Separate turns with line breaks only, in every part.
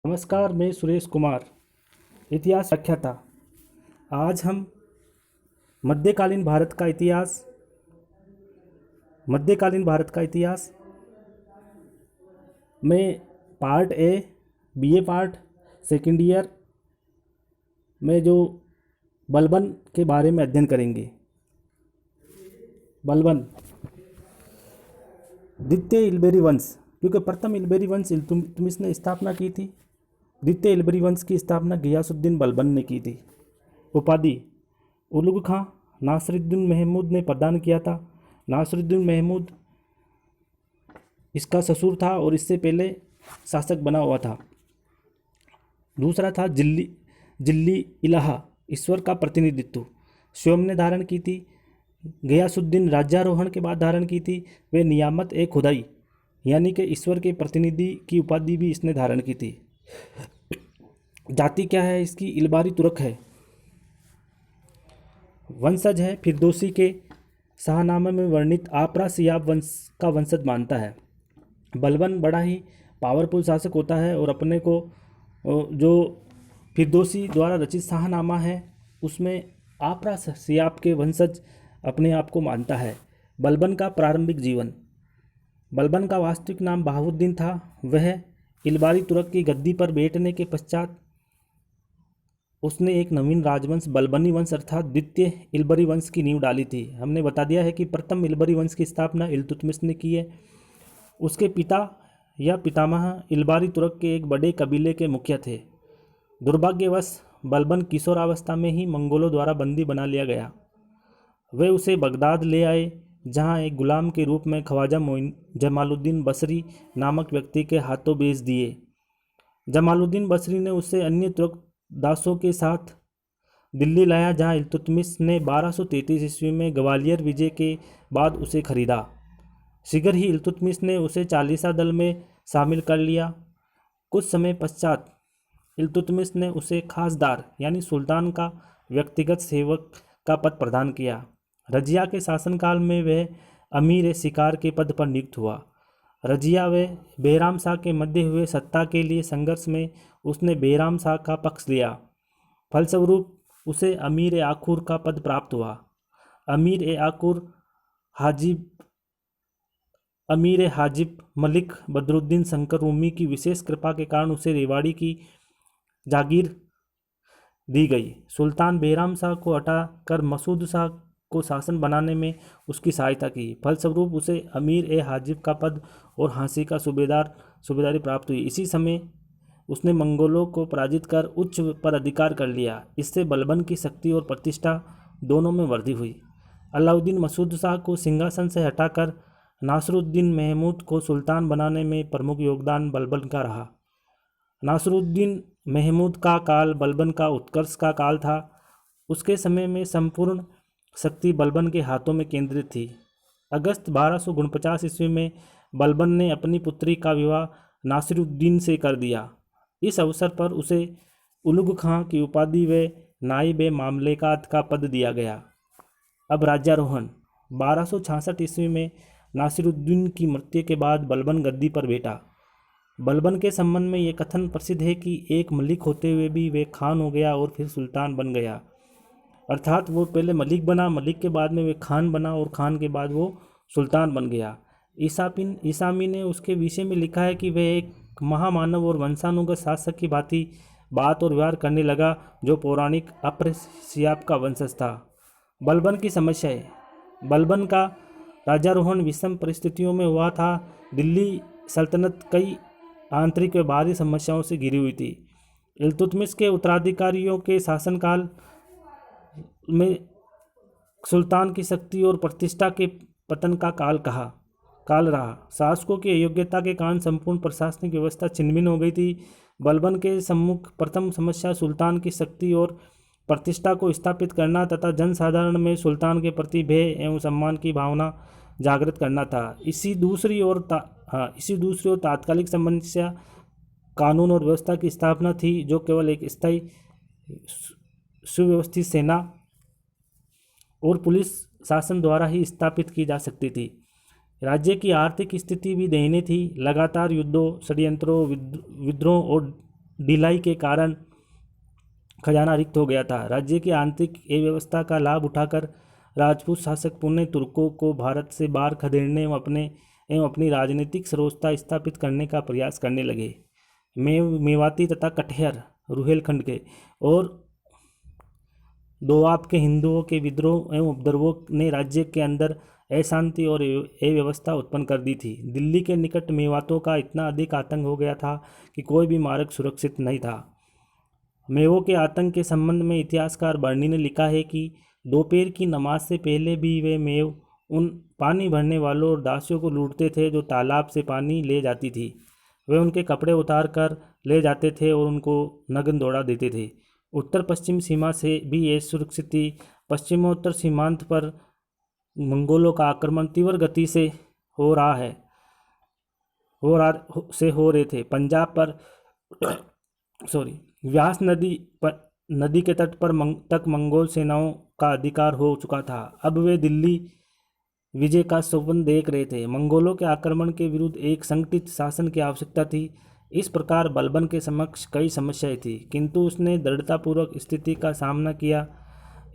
नमस्कार, मैं सुरेश कुमार, इतिहास व्याख्याता। आज हम मध्यकालीन भारत का इतिहास में part A, BA part second year में जो बलबन के बारे में अध्ययन करेंगे। बलबन द्वितीय इल्बेरी वंश, क्योंकि प्रथम इल्बेरी वंश इल्तुतमिश ने स्थापना की थी। द्वितीय इल्बेरी वंश की स्थापना गियासुद्दीन बलबन ने की थी। उपाधि उलुग खां नासिरुद्दीन महमूद ने प्रदान किया था। नासिरुद्दीन महमूद इसका ससुर था और इससे पहले शासक बना हुआ था। दूसरा था जिल्ली इलाहा, ईश्वर का प्रतिनिधित्व, स्वयं ने धारण की थी। गयासुद्दीन राज्यारोहण के बाद धारण की थी। वे नियामत ए खुदाई, यानी कि ईश्वर के प्रतिनिधि की उपाधि भी इसने धारण की थी। जाति क्या है इसकी? इलबारी तुर्क है। वंशज है फिरदौसी के शाहनामे में वर्णित आपरा सियाब वंश का वंशज मानता है। बलबन बड़ा ही पावरफुल शासक होता है और अपने को जो फिरदौसी द्वारा रचित शाहनामा है उसमें आपरा सियाब के वंशज अपने आप को मानता है। बलबन का प्रारंभिक जीवन। बलबन का वास्तविक नाम बहाउद्दीन था। वह इलबारी तुर्क की गद्दी पर बैठने के पश्चात उसने एक नवीन राजवंश बलबनी वंश अर्थात द्वितीय इल्बरी वंश की नींव डाली थी। हमने बता दिया है कि प्रथम इल्बरी वंश की स्थापना इल्तुतमिश ने की है। उसके पिता या पितामह इल्बारी तुर्क के एक बड़े कबीले के मुखिया थे। दुर्भाग्यवश बलबन किशोरावस्था में ही मंगोलों द्वारा बंदी बना लिया गया। वे उसे बगदाद ले आए, जहां एक गुलाम के रूप में ख्वाजा जमालुद्दीन बसरी नामक व्यक्ति के हाथों बेच दिए। जमालुद्दीन बसरी ने उसे अन्य तुर्क दासों के साथ दिल्ली लाया, जहां इल्तुतमिश ने 1233 ईस्वी में ग्वालियर विजय के बाद उसे खरीदा। शीघ्र ही इल्तुतमिश ने उसे चालीसा दल में शामिल कर लिया। कुछ समय पश्चात इल्तुतमिश ने उसे खासदार यानी सुल्तान का व्यक्तिगत सेवक का पद प्रदान किया। रजिया के शासनकाल में वह अमीर शिकार के पद पर नियुक्त हुआ। रजिया व बैराम शाह के मध्य हुए सत्ता के लिए संघर्ष में उसने बैराम शाह का पक्ष लिया। फलस्वरूप उसे अमीर ए आखूर का पद प्राप्त हुआ। अमीर ए हाजिब मलिक बदरुद्दीन शंकर रूमी की विशेष कृपा के कारण उसे रेवाड़ी की जागीर दी गई। सुल्तान बैराम शाह को हटाकर मसूद शाह को शासन बनाने में उसकी सहायता की। फलस्वरूप उसे अमीर ए हाजिब का पद और हांसी का सूबेदारी प्राप्त हुई। इसी समय उसने मंगोलों को पराजित कर उच्च पर अधिकार कर लिया। इससे बलबन की शक्ति और प्रतिष्ठा दोनों में वृद्धि हुई। अलाउद्दीन मसूद शाह को सिंहासन से हटाकर नासिरुद्दीन महमूद को सुल्तान बनाने में प्रमुख योगदान बलबन का रहा। नासिरुद्दीन महमूद का काल बलबन का उत्कर्ष का काल था। उसके समय में संपूर्ण शक्ति बलबन के हाथों में केंद्रित थी। अगस्त 1249 ईस्वी में बलबन ने अपनी पुत्री का विवाह नासिरुद्दीन से कर दिया। इस अवसर पर उसे उलुग खां की उपाधि व नाइब मामलेकात का पद दिया गया। अब राज्यारोहण। 1266 ईस्वी में नासिरुद्दीन की मृत्यु के बाद बलबन गद्दी पर बैठा। बलबन के संबंध में ये कथन प्रसिद्ध है कि एक मलिक होते हुए भी वे खान हो गया और फिर सुल्तान बन गया। अर्थात वो पहले मलिक बना, मलिक के बाद में वे खान बना और खान के बाद वो सुल्तान बन गया। ईसामी ने उसके विषय में लिखा है कि वह एक महामानव और वंशानुगत शासक की भांति बात और व्यवहार करने लगा, जो पौराणिक अप्र सियाब का वंशज था। बलबन की समस्याएं। बलबन का राज्यारोहण विषम परिस्थितियों में हुआ था। दिल्ली सल्तनत कई आंतरिक व बाहरी समस्याओं से घिरी हुई थी। इल्तुतमिश के उत्तराधिकारियों के शासनकाल में सुल्तान की शक्ति और प्रतिष्ठा के पतन का काल रहा। शासकों की अयोग्यता के कारण संपूर्ण प्रशासनिक व्यवस्था छिन्न-भिन्न हो गई थी। बलबन के सम्मुख प्रथम समस्या सुल्तान की शक्ति और प्रतिष्ठा को स्थापित करना तथा जनसाधारण में सुल्तान के प्रति भय एवं सम्मान की भावना जागृत करना था। इसी दूसरी ओर तात्कालिक समस्या कानून और व्यवस्था की स्थापना थी, जो केवल एक स्थायी सुव्यवस्थित सेना और पुलिस शासन द्वारा ही स्थापित की जा सकती थी। राज्य की आर्थिक स्थिति भी दयनीय थी। लगातार युद्धों, षड्यंत्रों, विद्रोह और ढिलाई के कारण खजाना रिक्त हो गया था। राज्य की आंतरिक अव्यवस्था का लाभ उठाकर राजपूत शासक पुनः तुर्कों को भारत से बाहर खदेड़ने एवं अपनी राजनीतिक सर्वोच्चता स्थापित करने का प्रयास करने लगे। मेवाती तथा कटिहार रुहेलखंड के और दोआब के हिंदुओं के विद्रोह एवं उपद्रवों ने राज्य के अंदर अशांति और अव्यवस्था उत्पन्न कर दी थी। दिल्ली के निकट मेवातों का इतना अधिक आतंक हो गया था कि कोई भी मार्ग सुरक्षित नहीं था। मेवों के आतंक के संबंध में इतिहासकार बर्नी ने लिखा है कि दोपहर की नमाज से पहले भी वे मेव उन पानी भरने वालों और दासियों को लूटते थे जो तालाब से पानी ले जाती थी। वे उनके कपड़े उतार कर ले जाते थे और उनको नग्न दौड़ा देते थे। उत्तर पश्चिम सीमा से भी ये सुरक्षित थी। पश्चिमोत्तर सीमांत पर मंगोलों का आक्रमण तीव्र गति से हो रहे थे। पंजाब पर व्यास नदी के तट पर तक मंगोल सेनाओं का अधिकार हो चुका था। अब वे दिल्ली विजय का स्वप्न देख रहे थे। मंगोलों के आक्रमण के विरुद्ध एक संगठित शासन की आवश्यकता थी। इस प्रकार बलबन के समक्ष कई समस्याएं थी, किंतु उसने दृढ़तापूर्वक स्थिति का सामना किया।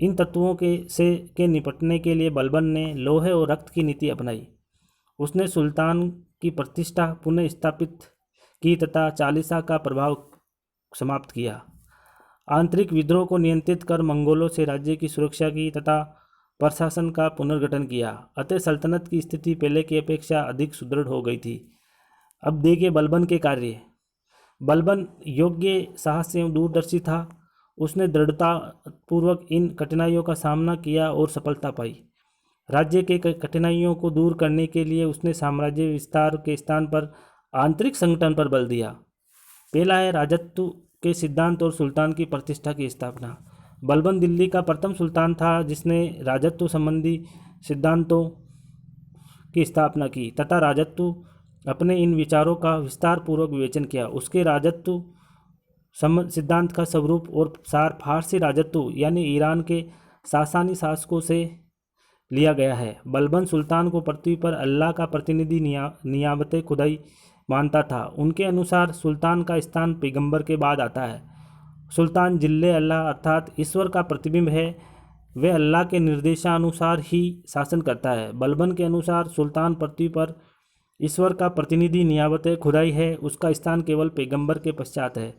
इन तत्वों के निपटने के लिए बलबन ने लोहे और रक्त की नीति अपनाई। उसने सुल्तान की प्रतिष्ठा पुनः स्थापित की तथा चालीसा का प्रभाव समाप्त किया। आंतरिक विद्रोह को नियंत्रित कर मंगोलों से राज्य की सुरक्षा की तथा प्रशासन का पुनर्गठन किया। अतः सल्तनत की स्थिति पहले की अपेक्षा अधिक सुदृढ़ हो गई थी। अब देखिए बलबन के कार्य। बलबन योग्य, साहसी एवं दूरदर्शी था। उसने दृढ़तापूर्वक इन कठिनाइयों का सामना किया और सफलता पाई। राज्य के कठिनाइयों को दूर करने के लिए उसने साम्राज्य विस्तार के स्थान पर आंतरिक संगठन पर बल दिया। पहला है राजत्व के सिद्धांत और सुल्तान की प्रतिष्ठा की स्थापना। बलबन दिल्ली का प्रथम सुल्तान था जिसने राजत्व संबंधी सिद्धांतों की स्थापना की तथा राजत्व अपने इन विचारों का विस्तार पूर्वक विवेचन किया। उसके राजत्व सिद्धांत का स्वरूप और सार फारसी राजत्व यानी ईरान के सासानी शासकों से लिया गया है। बलबन सुल्तान को पृथ्वी पर अल्लाह का प्रतिनिधि नियामत खुदाई मानता था। उनके अनुसार सुल्तान का स्थान पैगंबर के बाद आता है। सुल्तान जिल्ले अल्लाह अर्थात ईश्वर का प्रतिबिंब है। वह अल्लाह के निर्देशानुसार ही शासन करता है। बलबन के अनुसार सुल्तान पृथ्वी पर ईश्वर का प्रतिनिधि नियामत खुदाई है। उसका स्थान केवल पैगंबर के पश्चात है।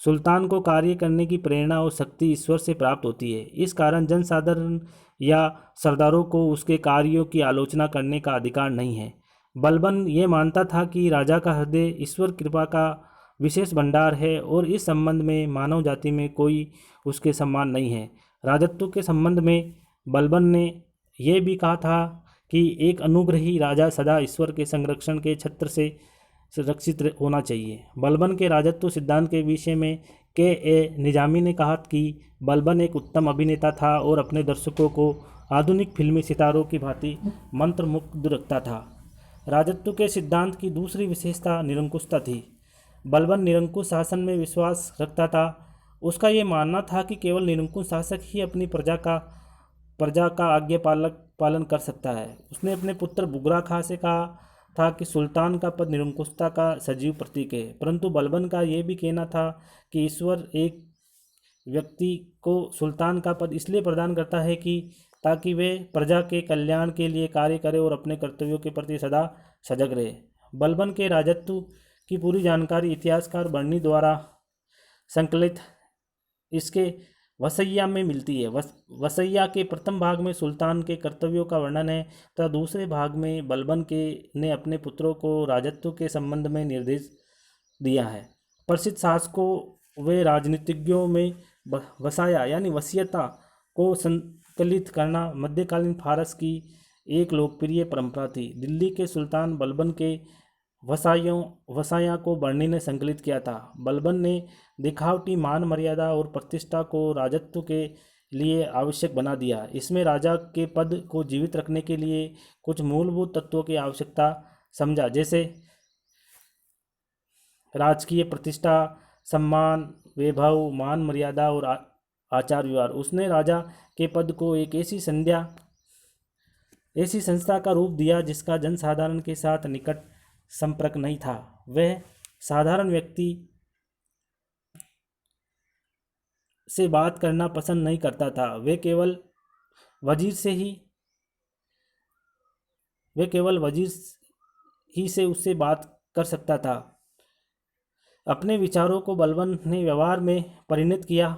सुल्तान को कार्य करने की प्रेरणा और शक्ति ईश्वर से प्राप्त होती है। इस कारण जनसाधारण या सरदारों को उसके कार्यों की आलोचना करने का अधिकार नहीं है। बलबन ये मानता था कि राजा का हृदय ईश्वर कृपा का विशेष भंडार है और इस संबंध में मानव जाति में कोई उसके समान नहीं है। राजत्व के संबंध में बलबन ने यह भी कहा था कि एक अनुग्रही राजा सदा ईश्वर के संरक्षण के छत्र से सुरक्षित होना चाहिए। बलबन के राजत्व सिद्धांत के विषय में के निजामी ने कहा कि बलबन एक उत्तम अभिनेता था और अपने दर्शकों को आधुनिक फिल्मी सितारों की भांति मंत्रमुग्ध रखता था। राजत्व के सिद्धांत की दूसरी विशेषता निरंकुशता थी। बलबन निरंकुश शासन में विश्वास रखता था। उसका ये मानना था कि केवल निरंकुश शासक ही अपनी प्रजा का आज्ञा पालन कर सकता है। उसने अपने पुत्र बुगरा खां से कहा था कि सुल्तान का पद निरंकुशता का सजीव प्रतीक है, परंतु बलबन का यह भी कहना था कि ईश्वर एक व्यक्ति को सुल्तान का पद इसलिए प्रदान करता है कि ताकि वे प्रजा के कल्याण के लिए कार्य करे और अपने कर्तव्यों के प्रति सदा सजग रहे। बलबन के राजत्व की पूरी जानकारी इतिहासकार बर्नी द्वारा संकलित इसके वसैया में मिलती है। वसैया के प्रथम भाग में सुल्तान के कर्तव्यों का वर्णन है तथा दूसरे भाग में बलबन ने अपने पुत्रों को राजत्व के संबंध में निर्देश दिया है। प्रसिद्ध शासकों व राजनीतिज्ञों में वसाया यानी वसीयता को संकलित करना मध्यकालीन फारस की एक लोकप्रिय परंपरा थी। दिल्ली के सुल्तान बलबन के वसाया को बर्नी ने संकलित किया था। बलबन ने दिखावटी मान मर्यादा और प्रतिष्ठा को राजत्व के लिए आवश्यक बना दिया। इसमें राजा के पद को जीवित रखने के लिए कुछ मूलभूत तत्वों की आवश्यकता समझा, जैसे राजकीय प्रतिष्ठा, सम्मान, वैभव, मान मर्यादा और आचार व्यवहार। उसने राजा के पद को एक ऐसी संस्था का रूप दिया जिसका जनसाधारण के साथ निकट संपर्क नहीं था। वह साधारण व्यक्ति से बात करना पसंद नहीं करता था। वे केवल वजीर ही से उससे बात कर सकता था। अपने विचारों को बलबन ने व्यवहार में परिणत किया।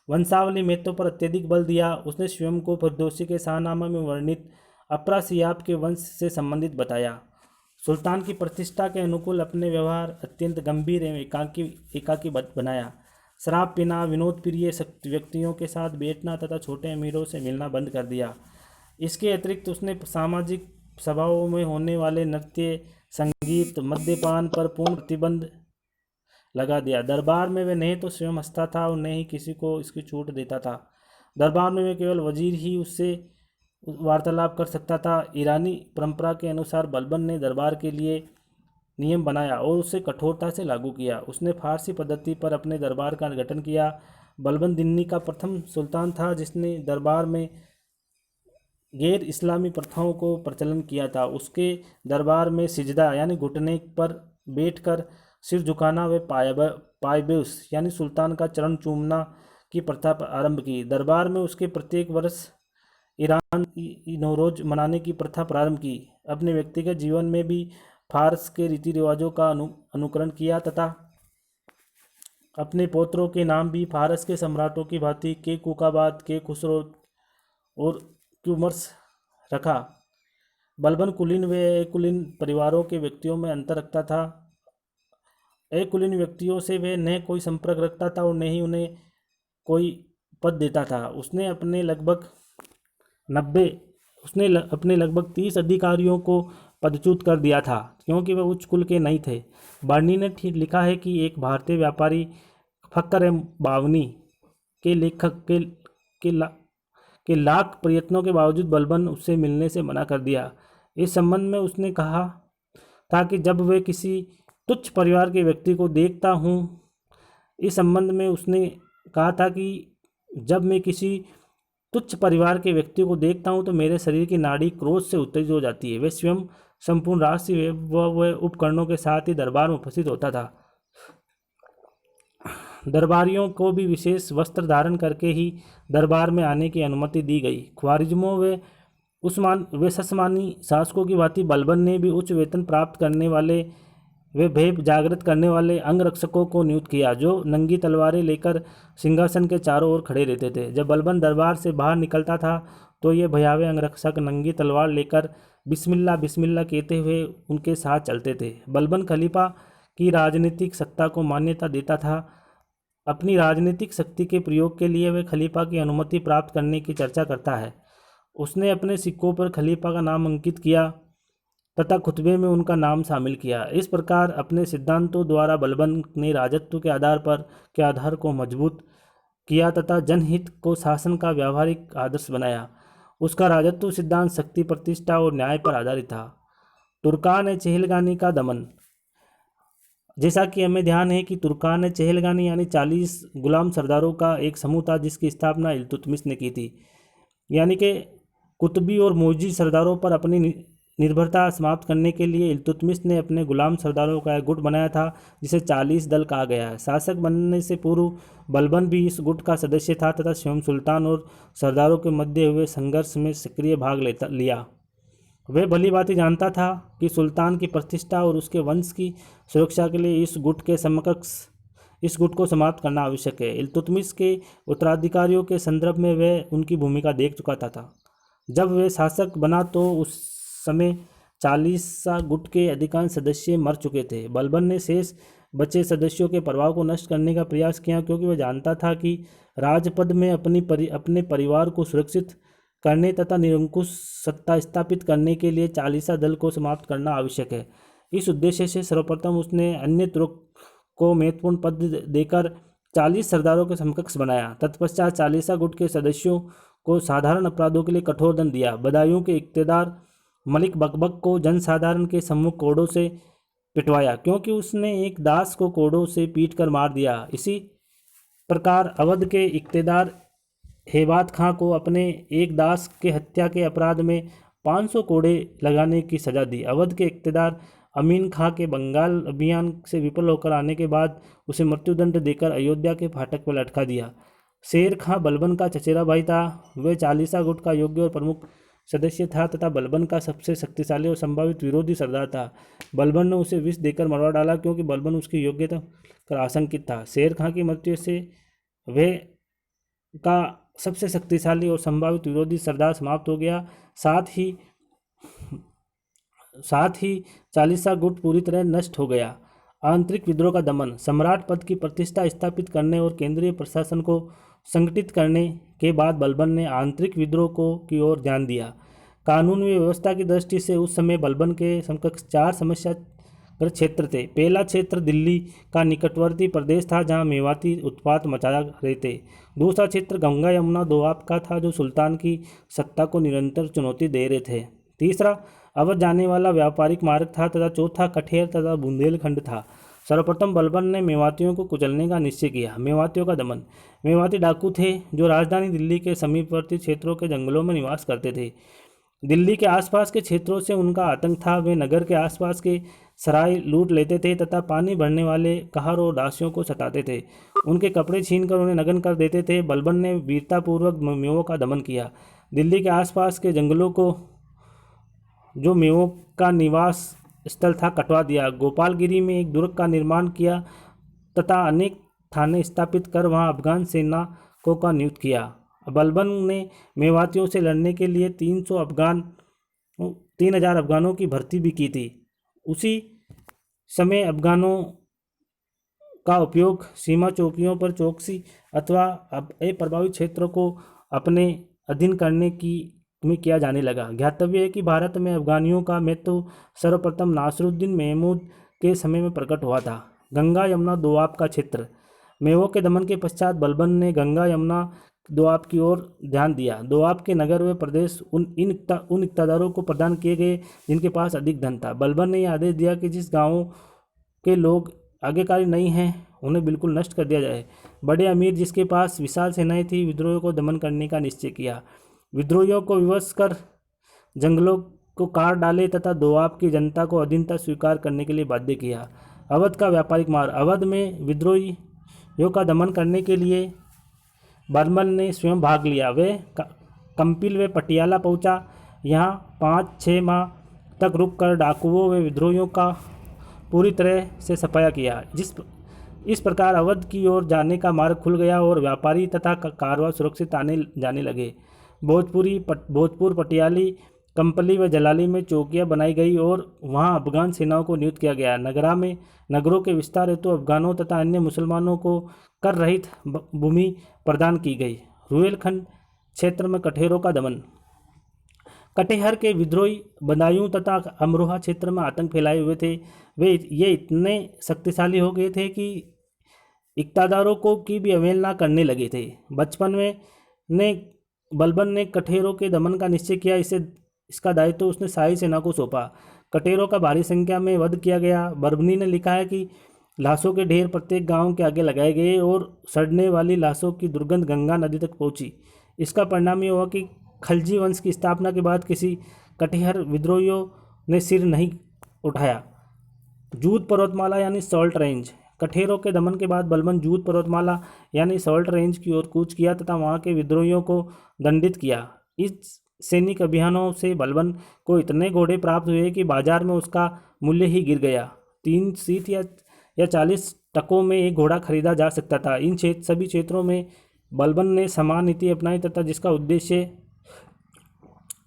वंशावली महत्व पर अत्यधिक बल दिया। उसने स्वयं को फिरदौसी के शाहनामा में वर्णित अप्रासियाब के वंश से संबंधित बताया। सुल्तान की प्रतिष्ठा के अनुकूल अपने व्यवहार अत्यंत गंभीर एवं एकाकी बनाया। शराब पीना, विनोद प्रिय व्यक्तियों के साथ बैठना तथा छोटे अमीरों से मिलना बंद कर दिया। इसके अतिरिक्त उसने सामाजिक सभाओं में होने वाले नृत्य, संगीत, मद्यपान पर पूर्ण प्रतिबंध लगा दिया। दरबार में वे नहीं तो स्वयं हंसता था और न ही किसी को इसकी छूट देता था। दरबार में वे केवल वजीर ही उससे वार्तालाप कर सकता था। ईरानी परंपरा के अनुसार बलबन ने दरबार के लिए नियम बनाया और उसे कठोरता से लागू किया। उसने फारसी पद्धति पर अपने दरबार का गठन किया। बलबन दिन्नी का प्रथम सुल्तान था जिसने दरबार में गैर इस्लामी प्रथाओं को प्रचलन किया था। उसके दरबार में सिजदा यानी घुटने पर बैठकर सिर झुकाना व पायबेउस यानी सुल्तान का चरण चूमना की प्रथा आरंभ की। दरबार में उसके प्रत्येक वर्ष ईरान नौरोज मनाने की प्रथा प्रारंभ की। अपने व्यक्तिगत जीवन में भी फारस के रीति रिवाजों का अनुकरण किया तथा अपने पोत्रों के नाम भी फारस के सम्राटों की भांति के कुकाबाद, के खुसरो और क्यूमर्स रखा। बलबन कुलीन व अकुलीन परिवारों के व्यक्तियों में अंतर रखता था। अकुलीन व्यक्तियों से वह न कोई संपर्क रखता था और न ही उन्हें कोई पद देता था। उसने अपने लगभग 30 अधिकारियों को पदच्युत कर दिया था क्योंकि वे उच्च कुल के नहीं थे। बार्नी ने लिखा है कि एक भारतीय व्यापारी फक्र बावनी के लेखक के लाख प्रयत्नों के बावजूद बलबन उससे मिलने से मना कर दिया। इस संबंध में उसने कहा था कि जब वे किसी तुच्छ परिवार के व्यक्ति को देखता हूँ इस संबंध में उसने कहा था कि जब मैं किसी तुच्छ परिवार के व्यक्ति को देखता हूँ तो मेरे शरीर की नाड़ी क्रोध से उत्तेजित हो जाती है। वे स्वयं संपूर्ण राशि व उपकरणों के साथ ही दरबार में उपस्थित होता था। दरबारियों को भी विशेष वस्त्र धारण करके ही दरबार में आने की अनुमति दी गई। ख्वारिज्मों व सस्मानी शासकों की भांति बलबन ने भी उच्च वेतन प्राप्त करने वाले वे भय जागृत करने वाले अंगरक्षकों को नियुक्त किया जो नंगी तलवारें लेकर सिंहासन के चारों ओर खड़े रहते थे। जब बलबन दरबार से बाहर निकलता था तो ये भयावह अंगरक्षक नंगी तलवार लेकर बिस्मिल्लाह बिस्मिल्लाह कहते हुए उनके साथ चलते थे। बलबन खलीफा की राजनीतिक सत्ता को मान्यता देता था। अपनी राजनीतिक शक्ति के प्रयोग के लिए वह खलीफा की अनुमति प्राप्त करने की चर्चा करता है। उसने अपने सिक्कों पर खलीफा का नाम अंकित किया तथा खुतबे में उनका नाम शामिल किया। इस प्रकार अपने सिद्धांतों द्वारा बलबन ने राजत्व के आधार को मजबूत किया तथा जनहित को शासन का व्यावहारिक आदर्श बनाया। उसका राजत्व सिद्धांत शक्ति, प्रतिष्ठा और न्याय पर आधारित था। तुर्कान चहलगानी का दमन। जैसा कि हमें ध्यान है कि तुर्कान चहलगानी यानी 40 गुलाम सरदारों का एक समूह था जिसकी स्थापना इल्तुतमिश ने की थी। यानी कि कुतुबी और मोजी सरदारों पर अपनी निर्भरता समाप्त करने के लिए इल्तुतमिश ने अपने गुलाम सरदारों का एक गुट बनाया था जिसे 40 दल कहा गया है। शासक बनने से पूर्व बलबन भी इस गुट का सदस्य था तथा स्वयं सुल्तान और सरदारों के मध्य हुए संघर्ष में सक्रिय भाग लिया। वह भली भांति जानता था कि सुल्तान की प्रतिष्ठा और उसके वंश की सुरक्षा के लिए इस गुट को समाप्त करना आवश्यक है। इल्तुतमिश के उत्तराधिकारियों के संदर्भ में वह उनकी भूमिका देख चुका था। जब वह शासक बना तो उस समय 40 गुट के अधिकांश सदस्य मर चुके थे। बलबन ने शेष बचे सदस्यों के प्रभाव को नष्ट करने का प्रयास किया क्योंकि वह जानता था कि राजपद में अपने परिवार को सुरक्षित करने तथा निरंकुश सत्ता स्थापित करने के लिए 40 दल को समाप्त करना आवश्यक है। इस उद्देश्य से सर्वप्रथम उसने अन्य तुर्क को महत्वपूर्ण पद देकर 40 सरदारों के समकक्ष बनाया। तत्पश्चात 40 गुट के सदस्यों को साधारण अपराधों के लिए कठोर दंड दिया। बदायूं के इख्तियार मलिक बकबक को जनसाधारण के सम्मुख कोड़ों से पिटवाया क्योंकि उसने एक दास को कोड़ों से पीट कर मार दिया। इसी प्रकार अवध के इख्तियार हेबात खां को अपने एक दास के हत्या के अपराध में 500 कोड़े लगाने की सजा दी। अवध के इख्तियार अमीन खां के बंगाल अभियान से विफल होकर आने के बाद उसे मृत्युदंड देकर अयोध्या के फाटक पर लटका दिया। शेर खां बलबन का चचेरा भाई था। वह चालीसा गुट का योग्य और प्रमुख सदस्य था तथा बलबन का सबसे शक्तिशाली और संभावित विरोधी सरदार था। बलबन ने उसे विष देकर मरवा डाला क्योंकि बलबन उसकी योग्यता कर आशंकित था। शेर खां की मृत्यु से वह का सबसे शक्तिशाली और संभावित विरोधी सरदार समाप्त हो गया। साथ ही चालीसा गुट पूरी तरह नष्ट हो गया। आंतरिक विद्रोह का दमन। सम्राट पद की प्रतिष्ठा स्थापित करने और केंद्रीय प्रशासन को संगठित करने के बाद बलबन ने आंतरिक विद्रोह की ओर ध्यान दिया। कानून व व्यवस्था की दृष्टि से उस समय बलबन के समकक्ष 4 समस्याग्रस्त क्षेत्र थे। पहला क्षेत्र दिल्ली का निकटवर्ती प्रदेश था जहां मेवाती उत्पात मचा रहे थे। दूसरा क्षेत्र गंगा यमुना दोआब का था जो सुल्तान की सत्ता को निरंतर चुनौती दे रहे थे। तीसरा अवध जाने वाला व्यापारिक मार्ग था तथा चौथा कठेर तथा बुंदेलखंड था। सर्वप्रथम बलबन ने मेवातियों को कुचलने का निश्चय किया। मेवातियों का दमन। मेवाती डाकू थे जो राजधानी दिल्ली के समीपवर्ती क्षेत्रों के जंगलों में निवास करते थे। दिल्ली के आसपास के क्षेत्रों से उनका आतंक था। वे नगर के आसपास के सराय लूट लेते थे तथा पानी भरने वाले कहर और दासियों को सताते थे। उनके कपड़े छीनकर उन्हें नग्न कर देते थे। बलबन ने वीरतापूर्वक मेवों का दमन किया। दिल्ली के आसपास के जंगलों को जो मेवों का निवास स्थल था कटवा दिया। गोपालगिरी में एक दुर्ग का निर्माण किया तथा अनेक थाने स्थापित कर वहां अफगान सेनाओं का नियुक्त किया। बलबन ने मेवातियों से लड़ने के लिए 3000 अफगानों की भर्ती भी की थी। उसी समय अफगानों का उपयोग सीमा चौकियों पर चौकसी अथवा अप्रभावित क्षेत्रों को अपने अधीन करने में किया जाने लगा। ज्ञातव्य है कि भारत में अफगानियों का महत्व सर्वप्रथम नासिरुद्दीन महमूद के समय में प्रकट हुआ था। गंगा यमुना दोआब का क्षेत्र। मेवों के दमन के पश्चात बलबन ने गंगा यमुना दोआब की ओर ध्यान दिया। दोआब के नगर व प्रदेश उन इक़्तिदारों को प्रदान किए गए जिनके पास अधिक धन था। बलबन ने यह आदेश दिया कि जिस गाँव के लोग आज्ञाकारी नहीं हैं उन्हें बिल्कुल नष्ट कर दिया जाए। बड़े अमीर जिसके पास विशाल सेनाएं थी विद्रोहियों को दमन करने का निश्चय किया। विद्रोहियों को विवश कर जंगलों को काट डाले तथा दोआब की जनता को अधीनता स्वीकार करने के लिए बाध्य किया। अवध का व्यापारिक मार्ग। अवध में विद्रोहियों का दमन करने के लिए बलबन ने स्वयं भाग लिया। वे कंपिल व पटियाला पहुंचा। यहाँ 5-6 माह तक रुककर डाकुओं व विद्रोहियों का पूरी तरह से सफाया किया। इस प्रकार अवध की ओर जाने का मार्ग खुल गया और व्यापारी तथा कारवां सुरक्षित आने जाने लगे। भोजपुर, पटियाली, कंपली व जलाली में चौकियां बनाई गई और वहां अफगान सेनाओं को नियुक्त किया गया। नगरों के विस्तार हेतु अफगानों तथा अन्य मुसलमानों को कर रहित भूमि प्रदान की गई। रुहेलखंड क्षेत्र में कठेरों का दमन। कटिहार के विद्रोही बदायूं तथा अमरोहा क्षेत्र में आतंक फैलाए हुए थे। ये इतने शक्तिशाली हो गए थे कि इक़्तिदारों को की भी अवहेलना करने लगे थे। बचपन में बलबन ने कठेरों के दमन का निश्चय किया। इसका दायित्व उसने शाही सेना को सौंपा। कठेरों का भारी संख्या में वध किया गया। बरबनी ने लिखा है कि लाशों के ढेर प्रत्येक गांव के आगे लगाए गए और सड़ने वाली लाशों की दुर्गंध गंगा नदी तक पहुंची। इसका परिणाम ये हुआ कि खलजी वंश की स्थापना के बाद किसी कटिहार विद्रोहियों ने सिर नहीं उठाया। जूद पर्वतमाला यानी सॉल्ट रेंज। कठेरों के दमन के बाद बलबन जूद पर्वतमाला यानी सॉल्ट रेंज की ओर कूच किया तथा वहां के विद्रोहियों को दंडित किया। इस सैनिक अभियानों से बलबन को इतने घोड़े प्राप्त हुए कि बाजार में उसका मूल्य ही गिर गया। 3 सीट या 40 टकों में एक घोड़ा खरीदा जा सकता था। इन सभी क्षेत्रों में बलबन ने समान नीति अपनाई तथा जिसका उद्देश्य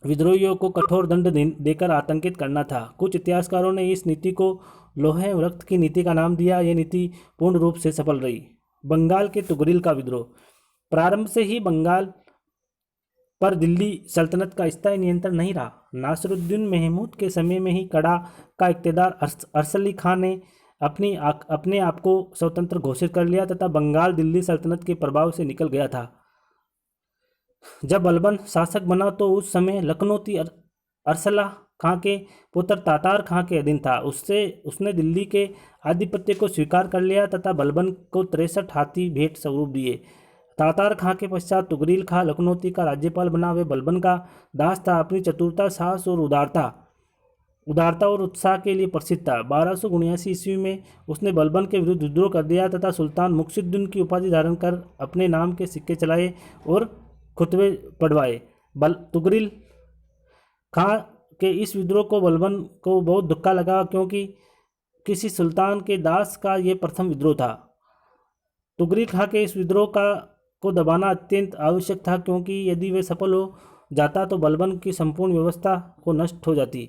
विद्रोहियों को कठोर दंड देकर आतंकित करना था। कुछ इतिहासकारों ने इस नीति को लोहे रक्त की नीति का नाम दिया। यह नीति पूर्ण रूप से सफल रही। बंगाल के तुगरिल का विद्रोह। प्रारंभ से ही बंगाल पर दिल्ली सल्तनत का स्थायी नियंत्रण नहीं रहा। नासिरुद्दीन महमूद के समय में ही कड़ा का इक़्तिदार अरसली खां ने अपने आप को स्वतंत्र घोषित कर लिया तथा बंगाल दिल्ली सल्तनत के प्रभाव से निकल गया था। जब बलबन शासक बना तो उस समय लखनौती अरसला खां के पुत्र तातार खां के अधीन था। उसने दिल्ली के आधिपत्य को स्वीकार कर लिया तथा बलबन को 63 हाथी भेंट स्वरूप दिए। तातार खां के पश्चात तुगरिल खां लखनौती का राज्यपाल बना। वे बलबन का दास था। अपनी चतुरता, साहस और उदारता उदारता और उत्साह के लिए प्रसिद्ध था। 1279 ईस्वी में उसने बलबन के विरुद्ध विद्रोह कर दिया तथा सुल्तान मुक्सिद्दीन की उपाधि धारण कर अपने नाम के सिक्के चलाए और खुतबे पढ़वाए। तुगरिल खां के इस विद्रोह को बलबन को बहुत धक्का लगा, क्योंकि किसी सुल्तान के दास का ये प्रथम विद्रोह था। तुगरिल खां के इस विद्रोह को दबाना अत्यंत आवश्यक था, क्योंकि यदि वे सफल हो जाता तो बलबन की संपूर्ण व्यवस्था को नष्ट हो जाती।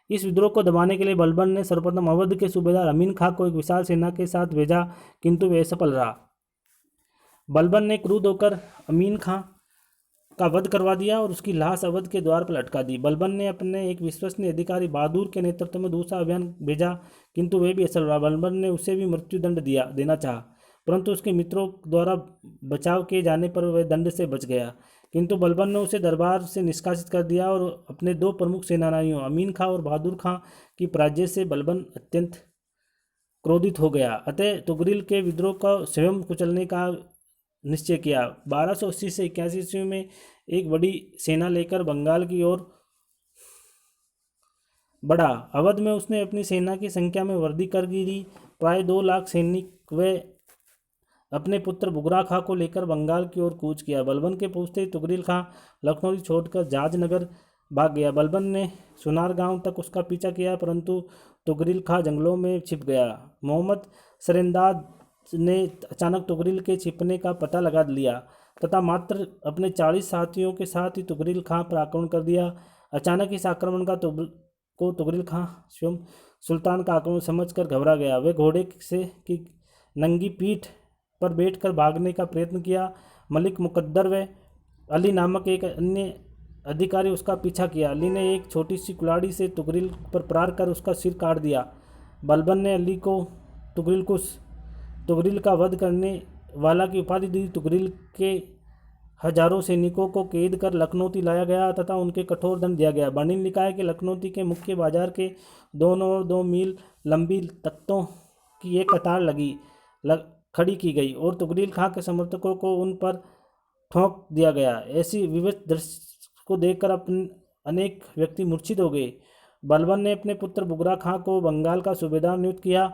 इस विद्रोह को दबाने के लिए बलबन ने सर्वप्रथम अवध के सूबेदार अमीन खां को एक विशाल सेना के साथ भेजा, किंतु वे असफल रहा। बलबन ने क्रुद्ध होकर अमीन खां का वध करवा दिया और उसकी लाश अवध के द्वार पर लटका दी। बलबन ने अपने एक विश्वसनीय अधिकारी बहादुर के नेतृत्व में दूसरा अभियान भेजा, किंतु वे भी असफल रहा। बलबन ने उसे भी मृत्युदंड देना चाहा, परंतु उसके मित्रों द्वारा बचाव किए जाने पर वह दंड से बच गया, किंतु बलबन ने उसे दरबार से निष्कासित कर दिया और अपने दो प्रमुख सेनानियों अमीन खां और बहादुर खां की पराजय से बलबन अत्यंत क्रोधित हो गया। अतः तुगरिल के विद्रोह को स्वयं कुचलने का निश्चय किया। 1280 से 81 ईस्वी में एक बड़ी सेना लेकर बंगाल की ओर बढ़ा। अवध में उसने अपनी सेना की संख्या में वृद्धि कर दी। प्राय 2 लाख सैनिक वे अपने पुत्र बुगरा खां को लेकर बंगाल की ओर कूच किया। बलबन के पूछते ही तुगरिल खां लखनऊ छोड़कर जाजनगर भाग गया। बलबन ने सुनार गांव तक उसका पीछा किया, परंतु तुगरिल खां जंगलों में छिप गया। मोहम्मद सरेंदाज ने अचानक तुगरिल के छिपने का पता लगा लिया तथा मात्र अपने 40 साथियों के साथ ही तुगरिल खां पर आक्रमण कर दिया। अचानक इस आक्रमण को तुगरिल खां स्वयं सुल्तान का आक्रमण समझकर घबरा गया। वे घोड़े से की नंगी पीठ पर बैठकर भागने का प्रयत्न किया। मलिक मुकद्दर व अली नामक एक अन्य अधिकारी उसका पीछा किया। अली ने एक छोटी सी कुल्हाड़ी से तुगरिल पर प्रहार कर उसका सिर काट दिया। बलबन ने अली को तुगरिल का वध करने वाला की उपाधि दी। तुगरिल के हजारों सैनिकों को कैद कर लखनऊ लाया गया तथा उनके कठोर दंड दिया गया। वर्णन लिखा है कि लखनऊ के मुख्य बाजार के दोनों ओर 2 मील लंबी तख्तों की एक कतार खड़ी की गई और तुगरिल खां के समर्थकों को उन पर ठोक दिया गया। ऐसी विविध दृश्य को देखकर अनेक व्यक्ति मूर्छित हो गए। बलबन ने अपने पुत्र बुगरा खां को बंगाल का सूबेदार नियुक्त किया।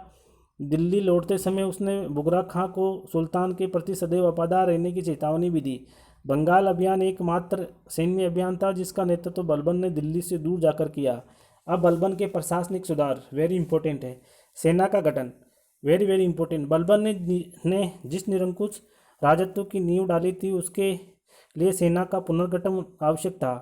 दिल्ली लौटते समय उसने बुगरा खां को सुल्तान के प्रति सदैव वफादार रहने की चेतावनी भी दी। बंगाल अभियान एकमात्र सैन्य अभियान था जिसका नेतृत्व बलबन ने दिल्ली से दूर जाकर किया। अब बलबन के प्रशासनिक सुधार वेरी इंपॉर्टेंट है। सेना का गठन वेरी वेरी इंपॉर्टेंट। बलबन ने जिस निरंकुश राजत्व की नींव डाली थी उसके लिए सेना का पुनर्गठन आवश्यक था।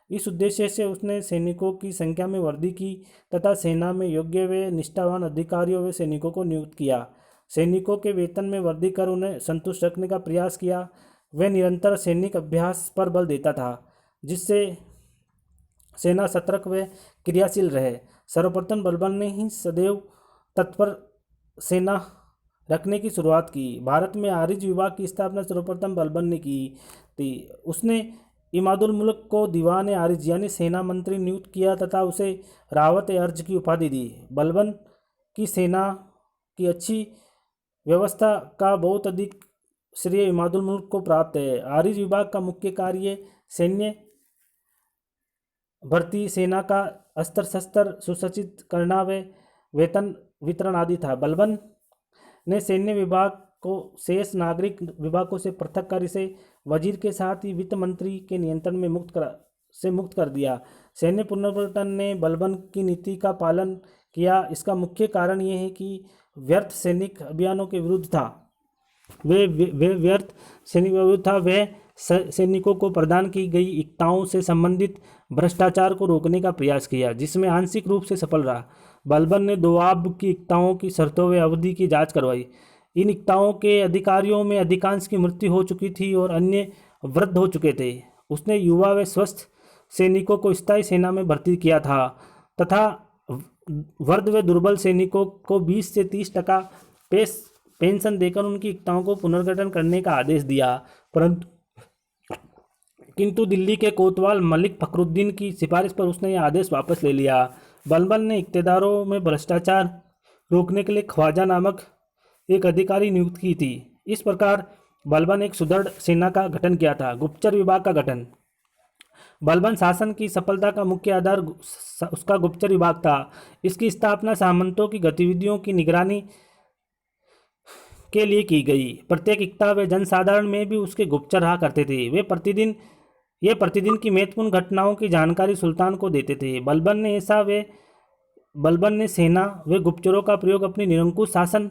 इस उद्देश्य से उसने सैनिकों की संख्या में वृद्धि की तथा सेना में योग्य व निष्ठावान अधिकारियों व सैनिकों को नियुक्त किया। सैनिकों के वेतन में वृद्धि कर उन्हें संतुष्ट रखने का प्रयास किया। वह निरंतर सैनिक अभ्यास पर बल देता था जिससे सेना सतर्क व क्रियाशील रहे। सर्वप्रथम बलबन ने ही सदैव तत्पर सेना रखने की शुरुआत की। भारत में आरिज विभाग की स्थापना सर्वप्रथम बलबन ने की थी। उसने इमादुल मुल्क को दीवान आरिज यानी सेना मंत्री नियुक्त किया तथा उसे रावत अर्ज की उपाधि दी। बलबन की सेना की अच्छी व्यवस्था का बहुत अधिक श्रेय इमादुल मुल्क को प्राप्त है। आरिज विभाग का मुख्य कार्य सैन्य भर्ती, सेना का अस्त्र शस्त्र सुसज्जित करना व वेतन वितरण आदि था। बलबन ने सैन्य विभाग को शेष नागरिक विभागों से पृथक कर इसे वजीर के साथ ही वित्त मंत्री के नियंत्रण में मुक्त कर दिया। सैन्य पुनर्गठन ने बलबन की नीति का पालन किया। इसका मुख्य कारण यह है कि व्यर्थ सैनिक अभियानों के विरुद्ध था। वे व्यर्थ सैनिक विरुद्ध था। वह सैनिकों को प्रदान की गई इक्ताओं से संबंधित भ्रष्टाचार को रोकने का प्रयास किया, जिसमें आंशिक रूप से सफल रहा। बलबन ने दोआब की इक्ताओं की शर्तों व अवधि की जांच करवाई। इन इक्ताओं के अधिकारियों में अधिकांश की मृत्यु हो चुकी थी और अन्य वृद्ध हो चुके थे। उसने युवा व स्वस्थ सैनिकों को स्थायी सेना में भर्ती किया था तथा वृद्ध व दुर्बल सैनिकों को 20 से 30% पेंशन देकर उनकी इक्ताओं को पुनर्गठन करने का आदेश दिया। किंतु दिल्ली के कोतवाल मलिक फखरुद्दीन की सिफारिश पर उसने यह आदेश वापस ले लिया। बलबन ने इक्तेदारों में भ्रष्टाचार रोकने के लिए ख्वाजा नामक एक अधिकारी नियुक्त की थी। इस प्रकार बलबन एक सुदृढ़ सेना का गठन किया था। गुप्तचर विभाग का गठन बलबन शासन की सफलता का मुख्य आधार उसका गुप्तचर विभाग था। इसकी स्थापना सामंतों की गतिविधियों की निगरानी के लिए की गई। प्रत्येक इक्ता व जनसाधारण में भी उसके गुप्तचर रहा करते थे। वे प्रतिदिन की महत्वपूर्ण घटनाओं की जानकारी सुल्तान को देते थे। बलबन ने सेना व गुप्तचरों का प्रयोग अपनी निरंकुश शासन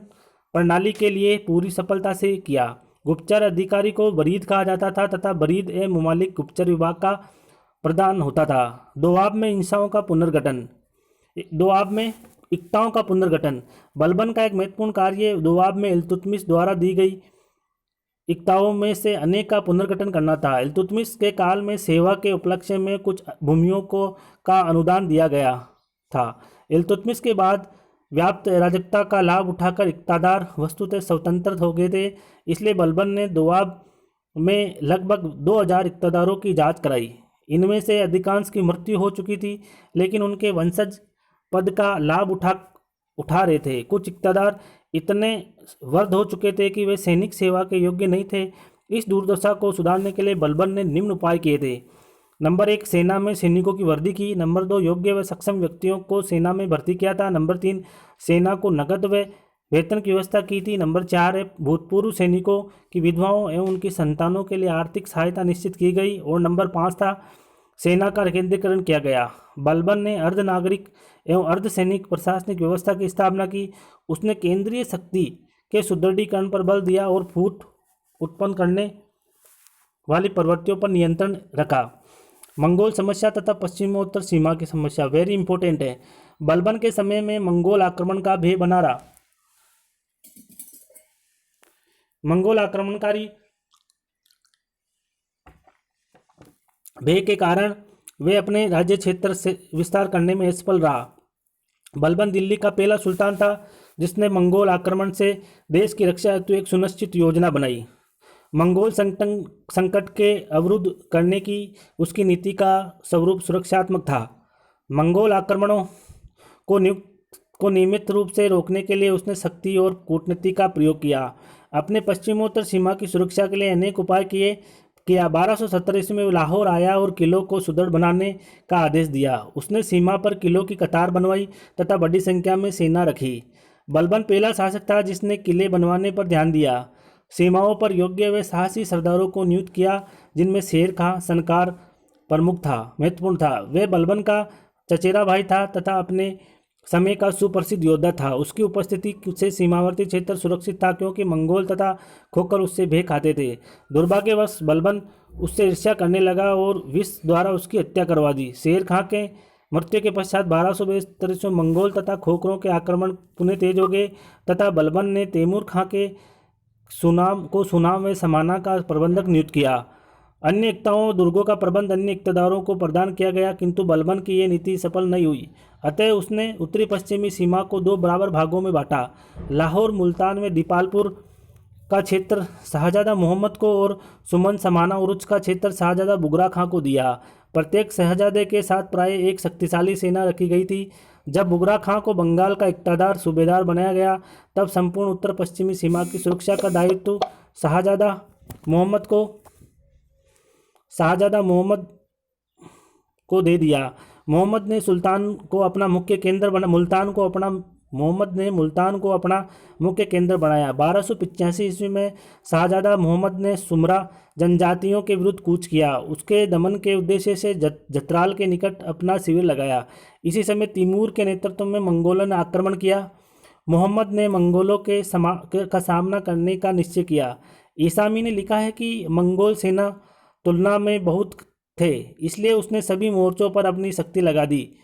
प्रणाली के लिए पूरी सफलता से किया। गुप्तचर अधिकारी को बरीद कहा जाता था तथा बरीद ए मुमालिक गुप्तचर विभाग का प्रधान होता था। दोआब में इक्ताओं का पुनर्गठन। बलबन का एक महत्वपूर्ण कार्य दोआब में इल्तुतमिश द्वारा दी गई इक्ताओं में से अनेक का पुनर्गठन करना था। इल्तुतमिश के काल में सेवा के उपलक्ष्य में कुछ भूमियों को का अनुदान दिया गया था। इल्तुतमिश के बाद व्याप्त अराजकता का लाभ उठाकर इक्तादार वस्तुतः स्वतंत्र हो गए थे। इसलिए बलबन ने दोआब में लगभग 2000 इक्तादारों की जांच कराई। इनमें से अधिकांश की मृत्यु हो चुकी थी, लेकिन उनके वंशज पद का लाभ उठा रहे थे। कुछ इक्तादार इतने वृद्ध हो चुके थे कि वे सैनिक सेवा के योग्य नहीं थे। इस दुर्दशा को सुधारने के लिए बलबन ने निम्न उपाय किए थे। नंबर 1, सेना में सैनिकों की वर्दी की। नंबर 2, योग्य व सक्षम व्यक्तियों को सेना में भर्ती किया था। नंबर 3, सेना को नकद व वेतन की व्यवस्था की थी। नंबर 4 है, भूतपूर्व सैनिकों की विधवाओं एवं उनकी संतानों के लिए आर्थिक सहायता निश्चित की गई। और नंबर 5 था, सेना का केंद्रीकरण किया गया। बलबन ने अर्ध नागरिक एवं अर्ध सैनिक प्रशासनिक व्यवस्था की स्थापना की। उसने केंद्रीय शक्ति के सुदृढ़ीकरण पर बल दिया और फूट उत्पन्न करने वाली प्रवृत्तियों पर नियंत्रण रखा। मंगोल समस्या तथा पश्चिमोत्तर सीमा की समस्या वेरी इंपॉर्टेंट है। बलबन के समय में मंगोल आक्रमण का भय बना रहा। मंगोल आक्रमणकारी भय के कारण वे अपने राज्य क्षेत्र से विस्तार करने में असफल रहा। बलबन दिल्ली का पहला सुल्तान था जिसने मंगोल आक्रमण से देश की रक्षा हेतु एक सुनिश्चित योजना बनाई। मंगोल संकट के अवरुद्ध करने की उसकी नीति का स्वरूप सुरक्षात्मक था। मंगोल आक्रमणों को नियमित रूप से रोकने के लिए उसने शक्ति और कूटनीति का प्रयोग किया। अपने पश्चिमोत्तर सीमा की सुरक्षा के लिए अनेक उपाय किया। 1270 ईस्वी में लाहौर आया और किलों को सुदृढ़ बनाने का आदेश दिया। उसने सीमा पर किलों की कतार बनवाई तथा बड़ी संख्या में सेना रखी। बलबन पहला शासक था जिसने किले बनवाने पर ध्यान दिया। सीमाओं पर योग्य व साहसी सरदारों को नियुक्त किया, जिनमें शेर खां सनकार महत्वपूर्ण था। वह बलबन का चचेरा भाई था तथा अपने समय का सुप्रसिद्ध योद्धा था। उसकी उपस्थिति से सीमावर्ती क्षेत्र सुरक्षित था, क्योंकि मंगोल तथा खोखर उससे भय खाते थे। दुर्भाग्यवश बलबन उससे ईर्ष्या करने लगा और विष द्वारा उसकी हत्या करवा दी। शेर खां के मृत्यु के पश्चात 1272 में मंगोल तथा खोखरों के आक्रमण पुनः तेज हो गए तथा बलबन ने तैमूर खां के सुनाम व समाना का प्रबंधक नियुक्त किया। अन्य इक्ताओं दुर्गों का प्रबंध अन्य इक्तदारों को प्रदान किया गया, किंतु बलबन की यह नीति सफल नहीं हुई। अतः उसने उत्तरी पश्चिमी सीमा को 2 बराबर भागों में बांटा। लाहौर मुल्तान में दीपालपुर का क्षेत्र शाहजादा मोहम्मद को और सुमन समाना उरुच का क्षेत्र शाहजादा बुगरा खां को दिया। प्रत्येक शहजादे के साथ प्राय एक शक्तिशाली सेना रखी गई थी। जब बुगरा खां को बंगाल का इक्तादार सूबेदार बनाया गया, तब संपूर्ण उत्तर पश्चिमी सीमा की सुरक्षा का दायित्व शाहजादा मोहम्मद को दे दिया। मोहम्मद ने मुल्तान को अपना मुख्य केंद्र बनाया। 1285 ईस्वी में शाहजादा मोहम्मद ने सुमरा जनजातियों के विरुद्ध कूच किया। उसके दमन के उद्देश्य से जत्राल के निकट अपना शिविर लगाया। इसी समय तैमूर के नेतृत्व में मंगोलों ने आक्रमण किया। मोहम्मद ने मंगोलों का सामना करने का निश्चय किया। ईसामी ने लिखा है कि मंगोल सेना तुलना में बहुत थे, इसलिए उसने सभी मोर्चों पर अपनी शक्ति लगा दी।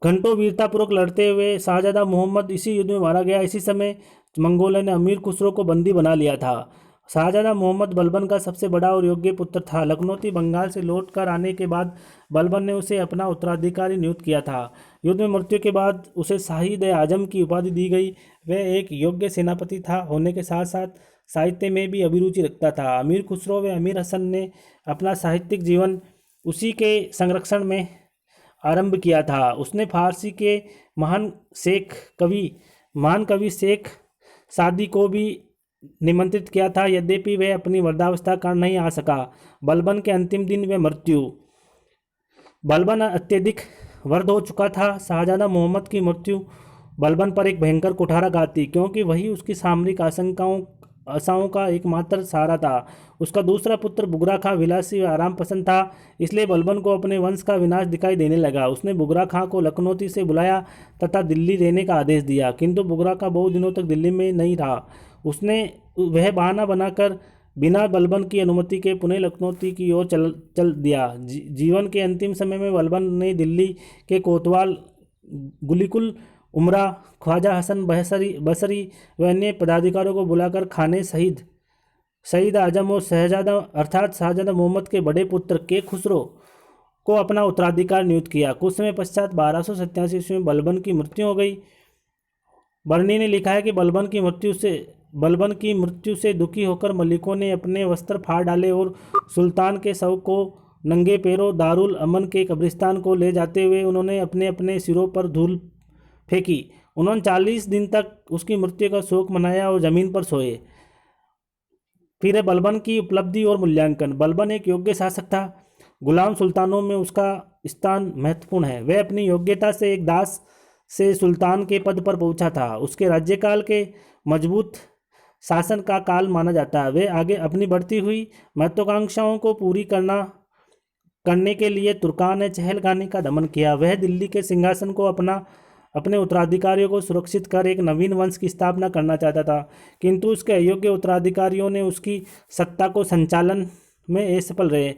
घंटों वीरतापूर्वक लड़ते हुए शाहजादा मोहम्मद इसी युद्ध में मारा गया। इसी समय मंगोलों ने अमीर खुसरो को बंदी बना लिया था। शाहजादा मोहम्मद बलबन का सबसे बड़ा और योग्य पुत्र था। लखनौती बंगाल से लौटकर आने के बाद बलबन ने उसे अपना उत्तराधिकारी नियुक्त किया था। युद्ध में मृत्यु के बाद उसे शाहिद-ए-आजम की उपाधि दी गई। वह एक योग्य सेनापति था होने के साथ साथ साहित्य में भी अभिरुचि रखता था। अमीर खुसरो व अमीर हसन ने अपना साहित्यिक जीवन उसी के संरक्षण में आरंभ किया था। उसने फारसी के महान कवि शेख सादी को भी निमंत्रित किया था, यद्यपि वह अपनी वृद्धावस्था कारण नहीं आ सका। बलबन के अंतिम दिन व मृत्यु। बलबन अत्यधिक वृद्ध हो चुका था। शाहजादा मोहम्मद की मृत्यु बलबन पर एक भयंकर कुठाराघात थी, क्योंकि वही उसकी सामरिक आशाओं का एकमात्र सहारा था। उसका दूसरा पुत्र बुगरा खां विलासी व आराम पसंद था, इसलिए बलबन को अपने वंश का विनाश दिखाई देने लगा। उसने बुगरा खां को लखनौती से बुलाया तथा दिल्ली रहने का आदेश दिया, किंतु बुगरा खां बहुत दिनों तक दिल्ली में नहीं रहा। उसने वह बहाना बनाकर बिना बलबन की अनुमति के पुनः लखनौती की ओर चल दिया। जीवन के अंतिम समय में बलबन ने दिल्ली के कोतवाल, गुलीकुल उमरा, ख्वाजा हसन बसरी व अन्य पदाधिकारियों को बुलाकर खाने शहीद आजम और शहजादा अर्थात शाहजादा मोहम्मद के बड़े पुत्र के खुसरो को अपना उत्तराधिकार नियुक्त किया। कुछ समय पश्चात 1287 ईस्वी में बलबन की मृत्यु हो गई। बर्नी ने लिखा है कि बलबन की मृत्यु से दुखी होकर मलिकों ने अपने वस्त्र फाड़ डाले और सुल्तान के शव को नंगे पैरों दारुल अमन के कब्रिस्तान को ले जाते हुए उन्होंने अपने अपने सिरों पर धूल फेंकी। उन्होंने 40 दिन तक उसकी मृत्यु का शोक मनाया और जमीन पर सोए। फिर है बलबन की उपलब्धि और मूल्यांकन। बलबन एक योग्य शासक था। गुलाम सुल्तानों में उसका स्थान महत्वपूर्ण है। वह अपनी योग्यता से एक दास से सुल्तान के पद पर पहुंचा था। उसके राज्यकाल के मजबूत शासन का काल माना जाता है। वह आगे अपनी बढ़ती हुई महत्वाकांक्षाओं को पूरी करने के लिए तुर्कान चहलगानी का दमन किया। वह दिल्ली के सिंहासन को अपने उत्तराधिकारियों को सुरक्षित कर एक नवीन वंश की स्थापना करना चाहता था, किंतु उसके अयोग्य उत्तराधिकारियों ने उसकी सत्ता को संचालन में असफल रहे।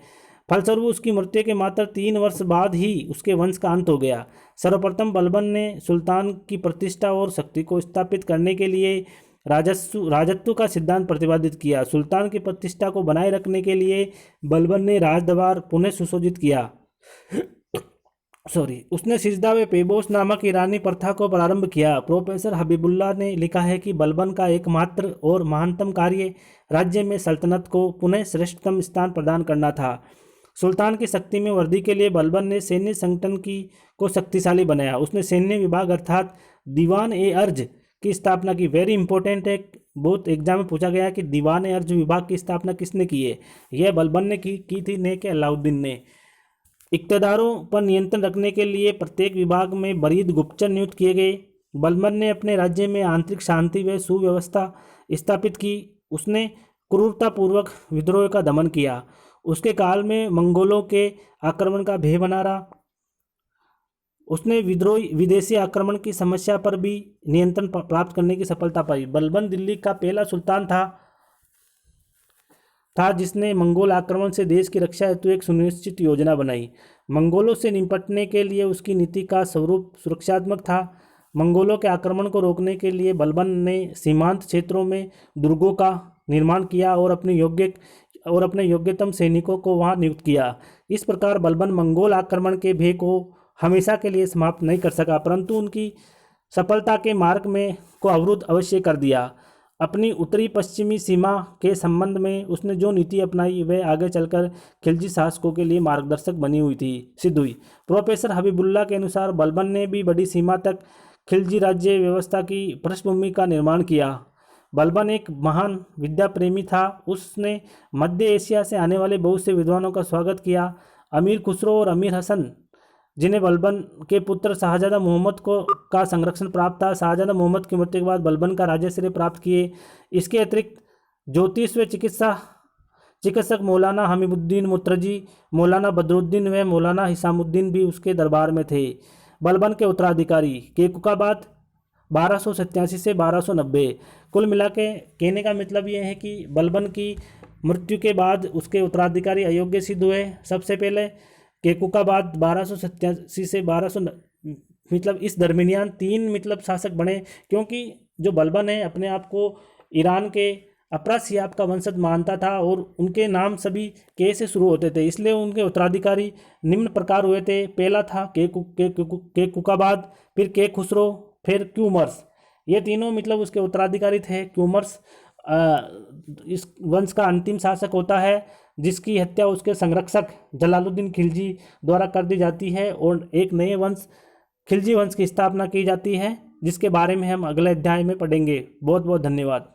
फलस्वरूप उसकी मृत्यु के मात्र 3 वर्ष बाद ही उसके वंश का अंत हो गया। सर्वप्रथम बलबन ने सुल्तान की प्रतिष्ठा और शक्ति को स्थापित करने के लिए राजत्व का सिद्धांत प्रतिपादित किया। सुल्तान की प्रतिष्ठा को बनाए रखने के लिए बलबन ने राजदरबार पुनः सुशोभित किया। उसने सिजदा व पेबोस नामक ईरानी प्रथा को प्रारंभ किया। प्रोफेसर हबीबुल्लाह ने लिखा है कि बलबन का एकमात्र और महानतम कार्य राज्य में सल्तनत को पुनः श्रेष्ठतम स्थान प्रदान करना था। सुल्तान की शक्ति में वृद्धि के लिए बलबन ने सैन्य संगठन को शक्तिशाली बनाया। उसने सैन्य विभाग अर्थात दीवान-ए-अर्ज की स्थापना की। वेरी इंपॉर्टेंट है, बहुत एग्जाम में पूछा गया कि दीवान-ए-अर्ज विभाग की स्थापना किसने की है। यह बलबन ने की थी, ने कि अलाउद्दीन ने। इक़्तिदारों पर नियंत्रण रखने के लिए प्रत्येक विभाग में बरीद गुप्तचर नियुक्त किए गए। बलबन ने अपने राज्य में आंतरिक शांति व सुव्यवस्था स्थापित की। उसने क्रूरतापूर्वक विद्रोह का दमन किया। उसके काल में मंगोलों के आक्रमण का भय बना रहा। उसने विदेशी आक्रमण की समस्या पर भी नियंत्रण प्राप्त करने की सफलता पाई। बलबन दिल्ली का पहला सुल्तान था जिसने मंगोल आक्रमण से देश की रक्षा हेतु एक सुनिश्चित योजना बनाई। मंगोलों से निपटने के लिए उसकी नीति का स्वरूप सुरक्षात्मक था। मंगोलों के आक्रमण को रोकने के लिए बलबन ने सीमांत क्षेत्रों में दुर्गों का निर्माण किया और अपने योग्यतम सैनिकों को वहां नियुक्त किया। इस प्रकार बलबन मंगोल आक्रमण के भय को हमेशा के लिए समाप्त नहीं कर सका, परंतु उनकी सफलता के मार्ग को अवरुद्ध अवश्य कर दिया। अपनी उत्तरी पश्चिमी सीमा के संबंध में उसने जो नीति अपनाई वह आगे चलकर खिलजी शासकों के लिए मार्गदर्शक सिद्ध हुई। प्रोफेसर हबीबुल्लाह के अनुसार बलबन ने भी बड़ी सीमा तक खिलजी राज्य व्यवस्था की पृष्ठभूमि का निर्माण किया। बलबन एक महान विद्या प्रेमी था। उसने मध्य एशिया से आने वाले बहुत से विद्वानों का स्वागत किया। अमीर खुसरो और अमीर हसन, जिन्हें बलबन के पुत्र शाहजादा मोहम्मद का संरक्षण प्राप्त था, शाहजादा मोहम्मद की मृत्यु के बाद बलबन का राज्यश्रेय प्राप्त किए। इसके अतिरिक्त ज्योतिष व चिकित्सक मौलाना हमीदुद्दीन मुतरजी, मौलाना बदरुद्दीन व मौलाना हिसामुद्दीन भी उसके दरबार में थे। बलबन के उत्तराधिकारी केकुकाबाद 1287 से 1290। कुल मिला के कहने का मतलब यह है कि बलबन की मृत्यु के बाद उसके उत्तराधिकारी अयोग्य सिद्ध हुए। सबसे पहले केकुकाबाद 1287 से 1200 मतलब इस दरमियान 3 शासक बने, क्योंकि जो बलबन है अपने आप को ईरान के अप्रासियाब का वंशज मानता था और उनके नाम सभी के से शुरू होते थे, इसलिए उनके उत्तराधिकारी निम्न प्रकार हुए थे। पहला था केकुकाबाद, फिर के खुसरो, फिर क्यूमर्स। ये तीनों उसके उत्तराधिकारी थे। क्यूमर्स इस वंश का अंतिम शासक होता है, जिसकी हत्या उसके संरक्षक जलालुद्दीन खिलजी द्वारा कर दी जाती है और एक नए वंश खिलजी वंश की स्थापना की जाती है, जिसके बारे में हम अगले अध्याय में पढ़ेंगे। बहुत बहुत धन्यवाद।